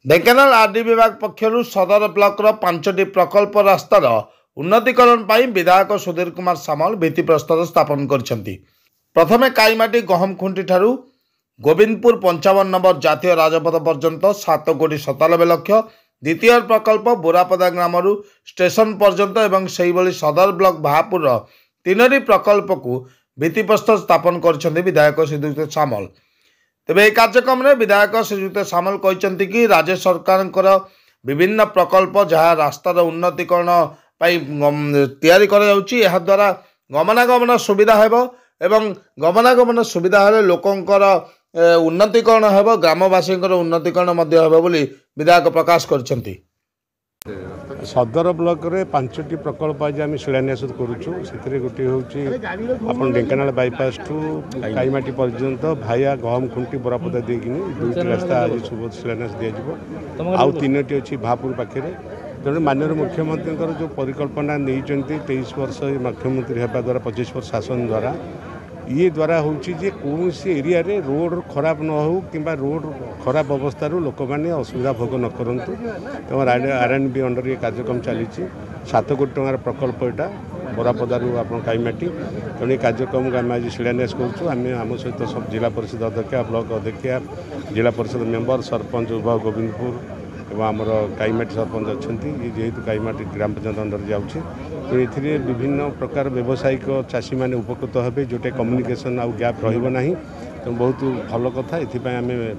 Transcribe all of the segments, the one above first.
Dhenkanal RD विभाग पक्षर सदर blocker 5टी प्रकल्प रास्तार उन्नतीकरण पर विधायक सुधीर कुमार सामल भित्तिप्रस्तर स्थापन करछंती। प्रथमे काईमाटी गहम खुंटी ठारू गोविंदपुर 55 नंबर जातीय राजपथ पर्यंत 7,97 लाख, द्वितीय प्रकल्प बोरापदा ग्राम स्टेशन पर्यंत एवं सदर ब्लॉक भापुर 3टी प्रकल्प को भित्तिप्रस्तर स्थापन करछंती विधायक श्रीयुक्त सामल। तेबे यह कार्यक्रम में विधायक श्रीयुक्त सामल कहते कि राज्य सरकार विभिन्न प्रकल्प जहाँ रास्तार उन्नतीकरण तैयारी द्वारा गमनागमन सुविधा हेब एवं गमनागमन सुविधा हेले लोकंकर उन्नतीकरण हेब, ग्रामवासी उन्नतीकरण बोली विधायक प्रकाश करछंती। सदर ब्लॉक रे 5टी प्रकल्प आज आम शिलान्यास करुचु। से गोटे हूँ ढेंकानाल बाईपास टू काईमाटी पर्यंत भाया गहम खुंटी बोरापदा देकिनी 2टी रास्ता आज शुभ शिलान्यास दिज्व। आउ 3टी अच्छी भापुर पाखे। तेणु माननीय मुख्यमंत्री जो परिकल्पना नहीं 23 वर्ष मुख्यमंत्री होगा द्वारा 25 वर्ष शासन द्वारा ये द्वारा हूँ कौन एरिया रे रोड खराब न हो कि रोड खराब अवस्था लोक मैंने असुविधा भोग न करूँ। तो आर&बी अंडर ये कार्यक्रम चली 7 कोटी टंकार प्रकल्प यहाँ बोरापदारू आप काईमाटी। तेणु ये कार्यक्रम को आम आज शिलान्यास करूँ। सहित सब जिला परिषद अध्यक्ष, ब्लॉक अध्यक्ष, जिला परिषद मेंबर, सरपंच उभय गोविंदपुर एवं आमर काईमाटी सरपंच अच्छा जेहेतु काईमाटी ग्राम पंचायत अंडर जाऊँगी। तो ये विभिन्न प्रकार व्यावसायिक चाषी मैंने उपकृत हे जोटे कम्युनिकेशन आउ गैप रहा। तो बहुत भल कथा ये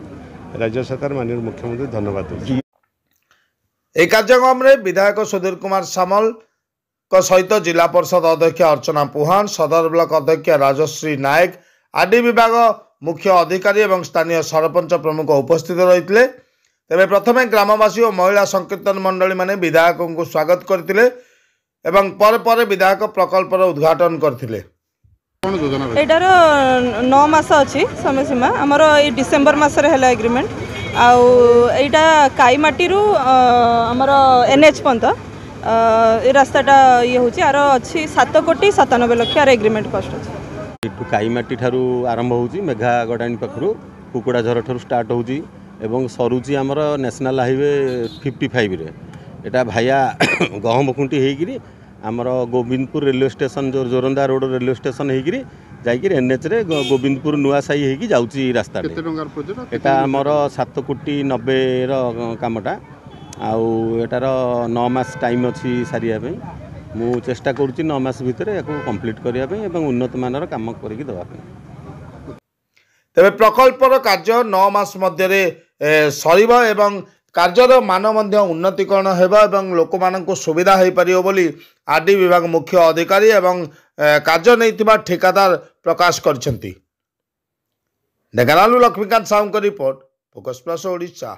राज्य सरकार माननीय मुख्यमंत्री धन्यवाद दूँ। एक कार्यक्रम में विधायक सुधीर कुमार सामल सहित जिला परिषद अध्यक्ष अर्चना पुहान, सदर ब्लॉक अध्यक्ष राजश्री नायक, आरडी विभाग मुख्य अधिकारी और स्थानीय सरपंच प्रमुख उपस्थित रही। तेरे प्रथमे ग्रामवासी और महिला संकीर्तन मंडली माने विधायक को स्वागत करथिले एवं पर विधायक प्रकल्पर उद्घाटन करथिले। एटार 9 मास अच्छी समय सीमा आमर ये डिसेम्बर मसरे है एग्रीमेंट आईटा काईमाटी आमर एनएच पंत ये रास्ताटा ये हूँ आर अच्छी 7,97 लाख एग्रीमेंट कस्ट अच्छे। काईमाटी ठारू आरंभ होउची मेघा गडाणी पाखरु कुकुड़ाझर ठारू स्टार्ट होउची एवं सरुची आमर नेशनल हाईवे 55 रे एटा भाया गहम खुंटी होगी आमर गोविंदपुर रेलवे स्टेशन जो जोरंदा रोड रेलवे स्टेशन होगी जाकर एनएच रे गोविंदपुर नुआ साई होगी जाऊँगी रास्ता। एटा आमर 7,90 कामटा आटार 9 मास टाइम अच्छी सारिया मु चेष्टा करुँची 9 मास भितर या कंप्लीट करने उन्नत मानर काम करके देवाई। तेरे प्रकल्पर कार्य 9 मास मध्य सरीब एवं कार्यर मान उन्नतीकरण होगा लोक मानक सुविधा हो पार बोली आरडी विभाग मुख्य अधिकारी एवं कार्य नहीं ठेकादार प्रकाश करछंती। Dhenkanal Laxmikant Sahu report, focus plus Odisha.